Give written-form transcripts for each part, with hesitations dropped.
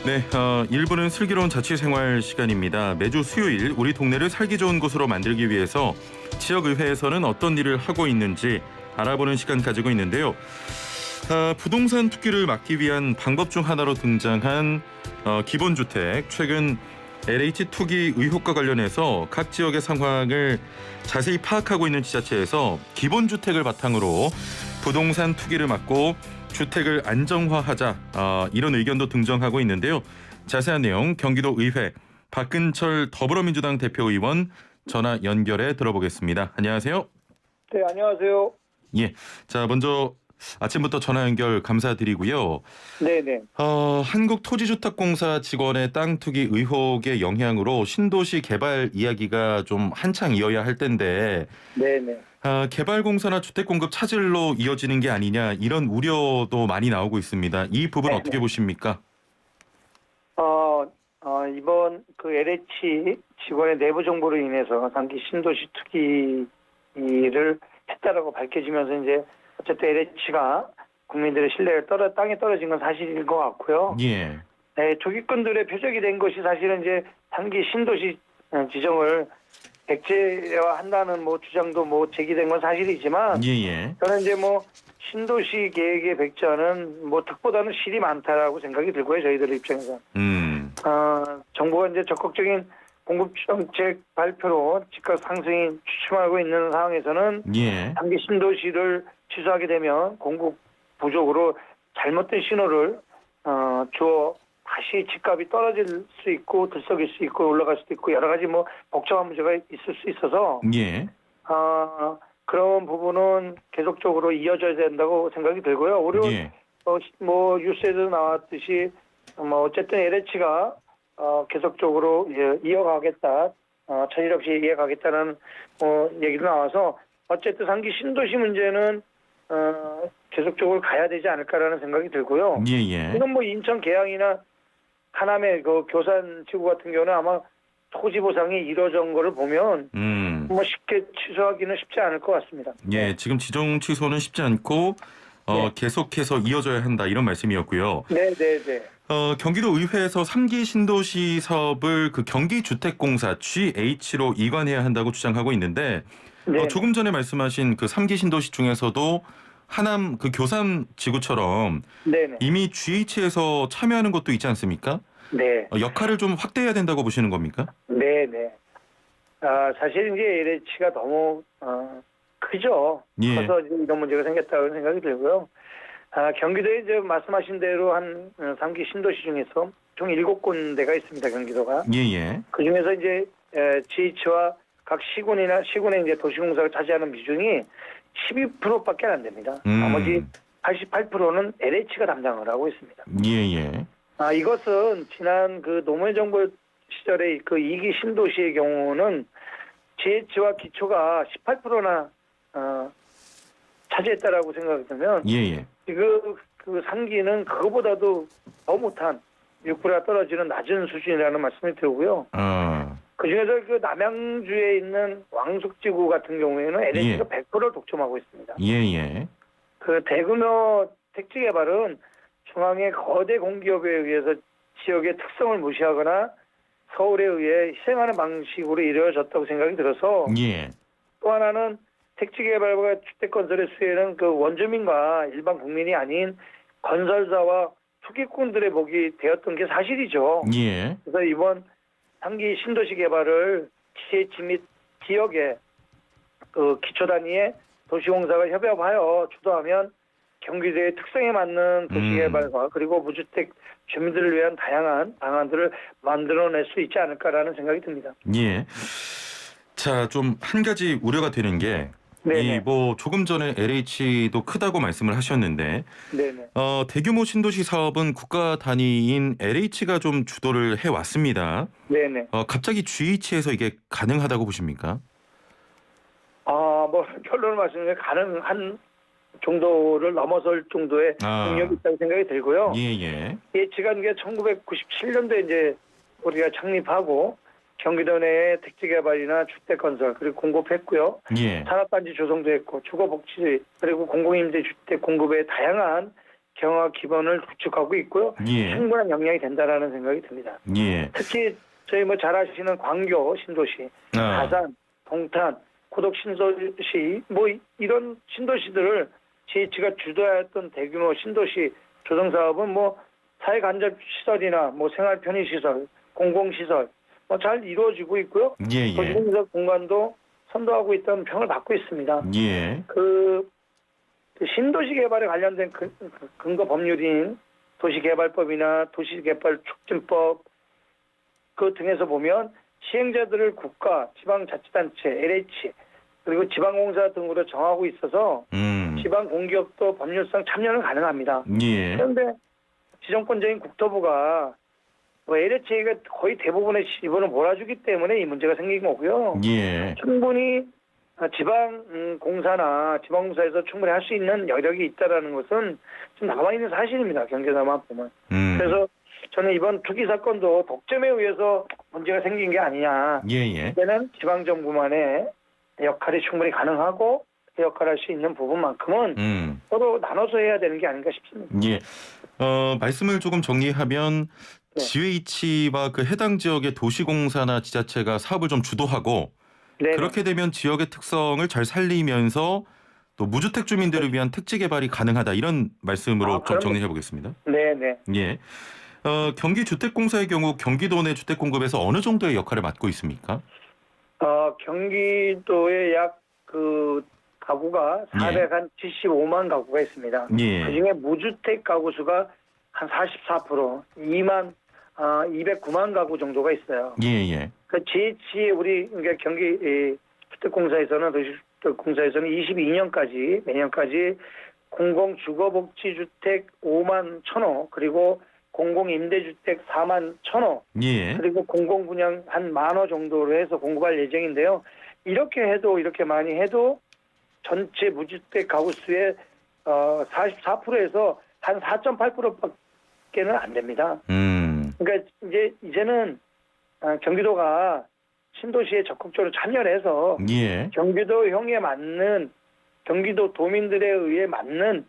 네, 1부는 슬기로운 자취생활 시간입니다. 매주 수요일 우리 동네를 살기 좋은 곳으로 만들기 위해서 지역의회에서는 어떤 일을 하고 있는지 알아보는 시간 가지고 있는데요. 부동산 투기를 막기 위한 방법 중 하나로 등장한 기본주택. 최근 LH 투기 의혹과 관련해서 각 지역의 상황을 자세히 파악하고 있는 지자체에서 기본주택을 바탕으로 부동산 투기를 막고 주택을 안정화하자, 이런 의견도 등장하고 있는데요. 자세한 내용 경기도 의회 박근철 더불어민주당 대표의원 전화 연결해 들어보겠습니다. 안녕하세요. 네, 안녕하세요. 예, 자 먼저 아침부터 전화 연결 감사드리고요. 네네. 한국토지주택공사 직원의 땅 투기 의혹의 영향으로 신도시 개발 이야기가 좀 한창 이어야 할 텐데 네네. 개발공사나 주택공급 차질로 이어지는 게 아니냐 이런 우려도 많이 나오고 있습니다. 이 부분 네네. 어떻게 보십니까? 이번 그 LH 직원의 내부 정보로 인해서 단기 신도시 투기를 했다라고 밝혀지면서 이제 어쨌든 LH가 국민들의 신뢰가 땅에 떨어진 건 사실인 것 같고요. 예. 네, 투기꾼들의 표적이 된 것이 사실은 이제 단기 신도시 지정을 백제화한다는 주장도 제기된 건 사실이지만 예예. 저는 이제 신도시 계획의 백제화는 득보다는 실이 많다라고 생각이 들고요. 저희들 입장에서. 정부가 이제 적극적인 공급 정책 발표로 집값 상승이 주춤하고 있는 상황에서는 예. 단기 신도시를 취소하게 되면 공급 부족으로 잘못된 신호를 주어 다시 집값이 떨어질 수 있고 들썩일 수 있고 올라갈 수도 있고 여러 가지 복잡한 문제가 있을 수 있어서 예. 그런 부분은 계속적으로 이어져야 된다고 생각이 들고요. 우리 예. 뉴스에도 나왔듯이 어쨌든 LH가 계속적으로 이어가겠다, 차질 없이 이어가겠다는 얘기도 나와서 어쨌든 단기 신도시 문제는 계속적으로 가야 되지 않을까라는 생각이 들고요. 예예. 이건 인천 계양이나 하남의 그 교산지구 같은 경우는 아마 토지 보상이 이루어진 거를 보면 쉽게 취소하기는 쉽지 않을 것 같습니다. 예, 지금 지정 취소는 쉽지 않고 네. 계속해서 이어져야 한다 이런 말씀이었고요. 네네네. 경기도 의회에서 3기 신도시 사업을 그 경기주택공사 GH로 이관해야 한다고 주장하고 있는데 조금 전에 말씀하신 그 3기 신도시 중에서도 하남 그 교산 지구처럼 네네. 이미 GH에서 참여하는 것도 있지 않습니까? 네. 역할을 좀 확대해야 된다고 보시는 겁니까? 네네. 사실 이제 LH가 너무 크죠. 예. 커서 이제 이런 문제가 생겼다고 생각이 들고요. 경기도에 이제 말씀하신 대로 한 3기 신도시 중에서 총 7군데가 있습니다. 경기도가. 예예. 그 중에서 이제 GH와 각 시군의 이제 도시공사가 차지하는 비중이 12%밖에 안 됩니다. 나머지 88%는 LH가 담당을 하고 있습니다. 예예. 이것은 지난 그 노무현 정부 시절의 그 2기 신도시의 경우는 GH와 기초가 18%나 차지했다라고 생각이 들면 예예. 지금 그 3기는 그거보다도 더 못한 6%가 떨어지는 낮은 수준이라는 말씀이 들고요. 그중에서 그 남양주에 있는 왕숙지구 같은 경우에는 LH가 100%를 독점하고 있습니다. 예예. 그 대규모 택지 개발은 중앙의 거대 공기업에 의해서 지역의 특성을 무시하거나 서울에 의해 희생하는 방식으로 이루어졌다고 생각이 들어서 예. 또 하나는 택지 개발과 주택 건설의 수혜는 그 원주민과 일반 국민이 아닌 건설사와 투기꾼들의 목이 되었던 게 사실이죠. 예. 그래서 이번 3기 신도시 개발을 GH 및 지역의 그 기초 단위의 도시공사가 협업하여 주도하면 경기도의 특성에 맞는 도시개발과 그리고 무주택 주민들을 위한 다양한 방안들을 만들어낼 수 있지 않을까라는 생각이 듭니다. 예. 자, 좀 한 가지 우려가 되는 게 네네. 조금 전에 LH도 크다고 말씀을 하셨는데 네네. 대규모 신도시 사업은 국가 단위인 LH가 좀 주도를 해왔습니다. 네네. 갑자기 GH에서 이게 가능하다고 보십니까? 결론을 말씀드리면 가능한 정도를 넘어설 정도의 능력이 있다고 생각이 들고요. 예예. LH가 이게 1997년도에 이제 우리가 창립하고 경기도 내에 택지 개발이나 주택 건설 그리고 공급했고요. 예. 산업단지 조성도 했고 주거복지 그리고 공공임대 주택 공급에 다양한 경화 기반을 구축하고 있고요. 예. 충분한 역량이 된다라는 생각이 듭니다. 예. 특히 저희 뭐 잘 아시는 광교 신도시, 가산, 동탄, 고덕 신도시 뭐 이런 신도시들을 GH가 주도했던 대규모 신도시 조성 사업은 뭐 사회 간접 시설이나 뭐 생활 편의 시설, 공공 시설 뭐 잘 이루어지고 있고요. 예. 예. 도시공사 공간도 선도하고 있다는 평을 받고 있습니다. 예. 그 신도시 개발에 관련된 근거 법률인 도시개발법이나 도시개발촉진법 그 등에서 보면 시행자들을 국가, 지방자치단체, LH 그리고 지방공사 등으로 정하고 있어서 지방공기업도 법률상 참여는 가능합니다. 예. 그런데 지정권자인 국토부가 뭐 LH가 거의 대부분의 지분을 몰아주기 때문에 이 문제가 생긴 거고요. 예. 충분히 지방공사나 지방공사에서 충분히 할 수 있는 여력이 있다라는 것은 좀 남아있는 사실입니다. 경제사만 보면. 그래서 저는 이번 투기 사건도 독점에 의해서 문제가 생긴 게 아니냐. 예. 이제는 지방정부만의 역할이 충분히 가능하고 그 역할을 할 수 있는 부분만큼은 서로 나눠서 해야 되는 게 아닌가 싶습니다. 예. 말씀을 조금 정리하면 네. GH와 그 해당 지역의 도시공사나 지자체가 사업을 좀 주도하고 네네. 그렇게 되면 지역의 특성을 잘 살리면서 또 무주택 주민들을 위한 특지 개발이 가능하다 이런 말씀으로 좀 정리해 보겠습니다. 네네. 예. 경기주택공사의 경우 경기도 내 주택 공급에서 어느 정도의 역할을 맡고 있습니까? 경기도에 약 그 가구가 475만 가구가 있습니다. 예. 그중에 무주택 가구 수가 한 44%, 209만 가구 정도가 있어요. 예. 그 GH 우리 그러니까 경기 주택공사에서는 도시주택공사에서는 22년까지 매년까지 공공주거복지주택 5만 1,000호 그리고 공공임대주택 4만 1,000호 예. 그리고 공공분양 한 10,000호 정도로 해서 공급할 예정인데요. 이렇게 해도 이렇게 많이 해도 전체 무주택 가구 수의 44%에서 한 4.8%밖에는 안 됩니다. 그러니까 이제는 경기도가 신도시에 적극적으로 참여를 해서 예. 경기도형에 맞는 경기도 도민들에 의해 맞는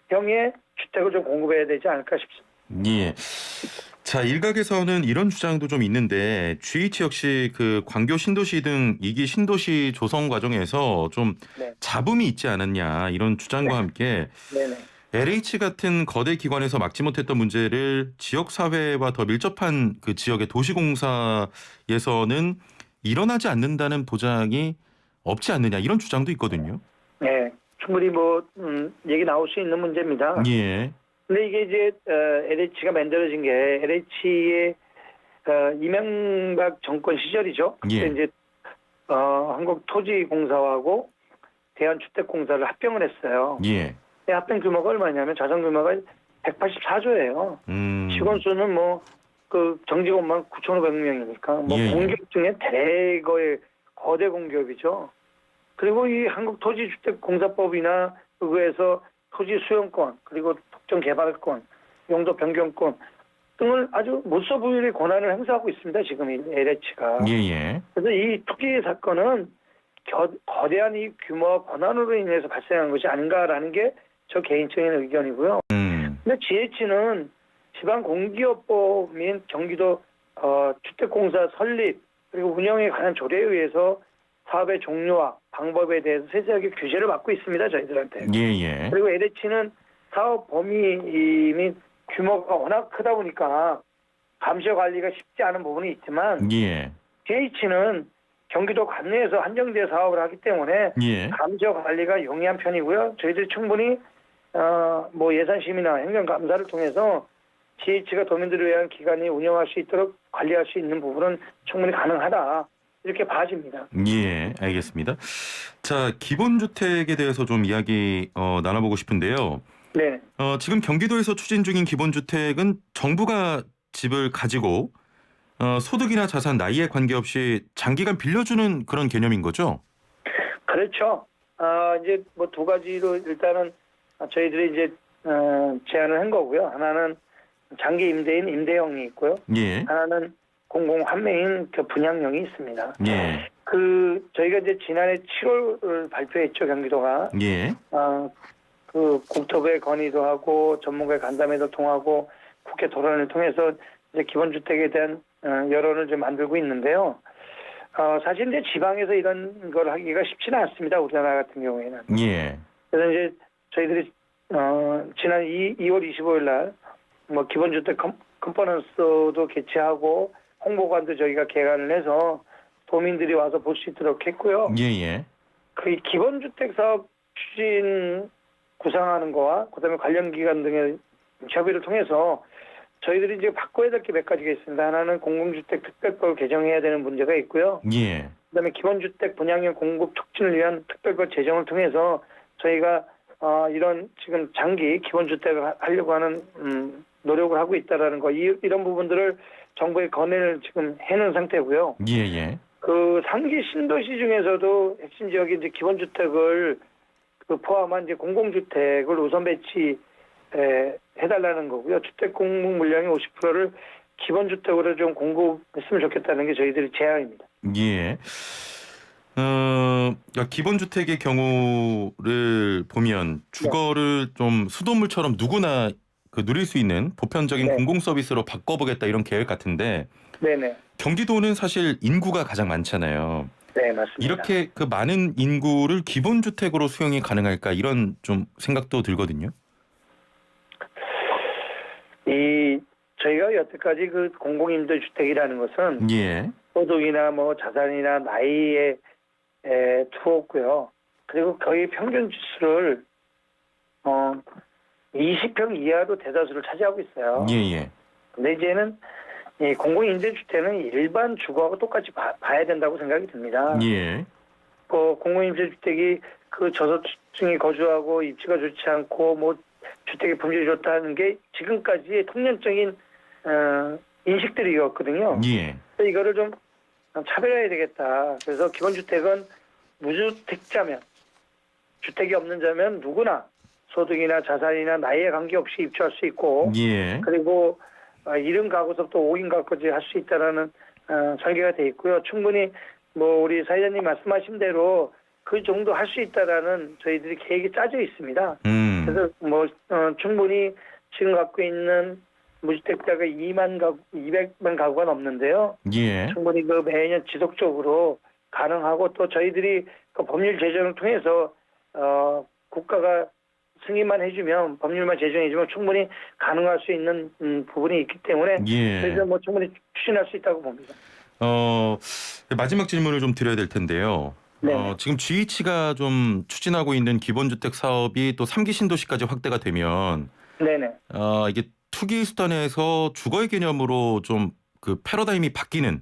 형의 주택을 좀 공급해야 되지 않을까 싶습니다. 예. 자, 일각에서는 이런 주장도 좀 있는데 GH 역시 그 광교 신도시 등 2기 신도시 조성 과정에서 좀 네. 잡음이 있지 않았냐 이런 주장과 함께 네네. LH 같은 거대 기관에서 막지 못했던 문제를 지역 사회와 더 밀접한 그 지역의 도시공사에서는 일어나지 않는다는 보장이 없지 않느냐 이런 주장도 있거든요. 네, 충분히 뭐 얘기 나올 수 있는 문제입니다. 예. 근데 이게 이제 LH가 만들어진 게 LH의 이명박 정권 시절이죠. 그때 예. 이제 한국토지공사하고 대한주택공사를 합병을 했어요. 예. 합병 규모가 얼마냐면 자산 규모가 184조예요. 직원 수는 뭐 그 정직원만 9,500명이니까 뭐 예. 공기업 중에 대거의 거대 공기업이죠. 그리고 이 한국토지주택공사법이나 그거에서 토지 수용권 그리고 특정 개발권, 용도 변경권 등을 아주 무소부유의 권한을 행사하고 있습니다. 지금 이 LH가. 예. 그래서 이 투기 사건은 거대한 이 규모와 권한으로 인해서 발생한 것이 아닌가라는 게 저 개인적인 의견이고요. 근데 GH는 지방공기업법 및 경기도 주택공사 설립 그리고 운영에 관한 조례에 의해서 사업의 종류와 방법에 대해서 세세하게 규제를 받고 있습니다. 저희들한테. 예. 그리고 LH는 사업 범위 및 규모가 워낙 크다 보니까 감시 관리가 쉽지 않은 부분이 있지만 예. GH는 경기도 관내에서 한정된 사업을 하기 때문에 예. 감시 관리가 용이한 편이고요. 저희들이 충분히 뭐 예산심의나 행정감사를 통해서 GH가 도민들을 위한 기관이 운영할 수 있도록 관리할 수 있는 부분은 충분히 가능하다. 이렇게 봐집니다. 예, 알겠습니다. 자, 기본주택에 대해서 좀 이야기 나눠보고 싶은데요. 네. 지금 경기도에서 추진 중인 기본주택은 정부가 집을 가지고 소득이나 자산, 나이에 관계없이 장기간 빌려주는 그런 개념인 거죠? 그렇죠. 이제 뭐 두 가지로 일단은 저희들이 이제 제안을 한 거고요. 하나는 장기 임대인 임대형이 있고요. 예. 하나는 공공 환매인 그 분양형이 있습니다. 예. 저희가 이제 지난해 7월 발표했죠, 경기도가. 예. 그 국토부의 건의도 하고 전문가의 간담회도 통하고 국회 토론을 통해서 이제 기본주택에 대한 여론을 좀 만들고 있는데요. 사실 이제 지방에서 이런 걸 하기가 쉽지는 않습니다. 우리나라 같은 경우에는. 예. 그래서 이제 저희들이 지난 2월 25일 날 뭐 기본주택 컨퍼런스도 개최하고 홍보관도 저희가 개관을 해서 도민들이 와서 볼 수 있도록 했고요. 예. 그 기본주택 사업 추진 구상하는 거와 그다음에 관련 기관 등의 협의를 통해서 저희들이 이제 바꿔야 될 게 몇 가지가 있습니다. 하나는 공공주택 특별법을 개정해야 되는 문제가 있고요. 예. 그다음에 기본주택 분양형 공급 촉진을 위한 특별법 제정을 통해서 저희가 이런 지금 장기 기본주택을 하려고 하는 노력을 하고 있다라는 거 이런 부분들을 정부에 건의를 지금 해놓은 상태고요. 예. 그 상기 신도시 중에서도 핵심 지역에 이제 기본주택을 포함한 이제 공공주택을 우선 배치해달라는 거고요. 주택 공급 물량의 50%를 기본주택으로 좀 공급했으면 좋겠다는 게 저희들의 제안입니다. 예. 그러니까 기본주택의 경우를 보면 주거를 좀 수돗물처럼 누구나 누릴 수 있는 보편적인 네. 공공서비스로 바꿔보겠다 이런 계획 같은데 네네. 경기도는 사실 인구가 가장 많잖아요. 네, 맞습니다. 이렇게 그 많은 인구를 기본주택으로 수용이 가능할까 이런 좀 생각도 들거든요. 저희가 여태까지 그 공공임대주택이라는 것은 예. 소득이나 뭐 자산이나 나이에 두었고요. 그리고 거의 평균 지수를 20평 이하로 대다수를 차지하고 있어요. 예. 근데 이제는 이 공공임대주택은 일반 주거하고 똑같이 봐야 된다고 생각이 듭니다. 예. 공공임대주택이 그 저소득층이 거주하고 입지가 좋지 않고 뭐 주택의 품질이 좋다는 게 지금까지의 통념적인 인식들이었거든요. 예. 그래서 이거를 좀 차별해야 되겠다. 그래서 기본주택은 무주택자면 주택이 없는 자면 누구나 소득이나 자산이나 나이에 관계없이 입주할 수 있고 예. 그리고 1인 가구서부터 5인 가구까지 할 수 있다라는 설계가 돼 있고요. 충분히 뭐 우리 사회자님 말씀하신 대로 그 정도 할 수 있다라는 저희들이 계획이 짜져 있습니다. 그래서 뭐 충분히 지금 갖고 있는 무주택자가 200만 가구가 넘는데요. 예. 충분히 그 매년 지속적으로 가능하고 또 저희들이 그 법률 제정을 통해서 국가가 승인만 해주면 법률만 제정해주면 충분히 가능할 수 있는 부분이 있기 때문에 예. 그래서 뭐 충분히 추진할 수 있다고 봅니다. 마지막 질문을 좀 드려야 될 텐데요. 지금 GH가 좀 추진하고 있는 기본주택 사업이 또 3기 신도시까지 확대가 되면 네네. 이게 투기 수단에서 주거의 개념으로 좀 그 패러다임이 바뀌는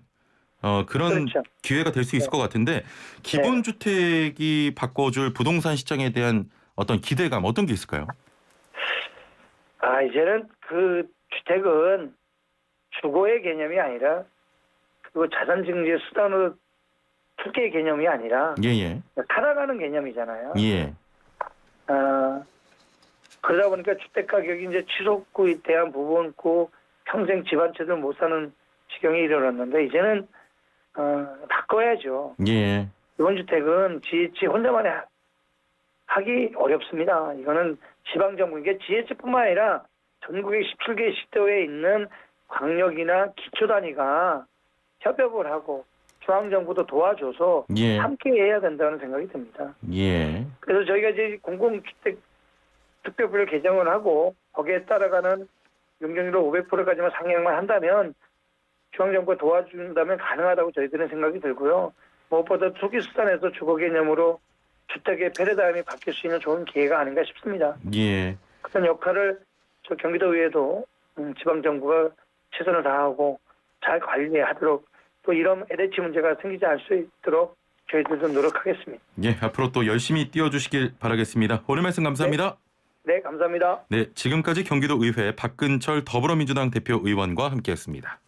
그런 그렇죠. 기회가 될 수 있을 것 같은데 기본주택이 바꿔줄 부동산 시장에 대한 어떤 기대감 어떤 게 있을까요? 이제는 그 주택은 주거의 개념이 아니라 그리고 자산 증지의 수단으로 투기의 개념이 아니라 예. 살아가는 개념이잖아요. 예. 그러다 보니까 주택 가격이 이제 취소구에 대한 부분 있고 평생 집 한 채도 못 사는 지경에 이르렀는데 이제는 바꿔야죠. 예. 기본주택은 GH 혼자만 하기 어렵습니다. 이거는 지방정부, 이게 GH뿐만 아니라 전국의 17개 시도에 있는 광역이나 기초단위가 협업을 하고 중앙정부도 도와줘서 예. 함께 해야 된다는 생각이 듭니다. 예. 그래서 저희가 이제 공공주택 특별법을 개정을 하고 거기에 따라가는 용적률을 500%까지만 상향만 한다면 중앙정부가 도와준다면 가능하다고 저희들은 생각이 들고요. 무엇보다 투기 수단에서 주거 개념으로 주택의 패러다임이 바뀔 수 있는 좋은 기회가 아닌가 싶습니다. 예. 그런 역할을 저 경기도의회도 지방정부가 최선을 다하고 잘 관리하도록 또 이런 LH 문제가 생기지 않을 수 있도록 저희들도 노력하겠습니다. 예, 앞으로 또 열심히 뛰어주시길 바라겠습니다. 오늘 말씀 감사합니다. 네, 감사합니다. 네, 지금까지 경기도의회 박근철 더불어민주당 대표 의원과 함께했습니다.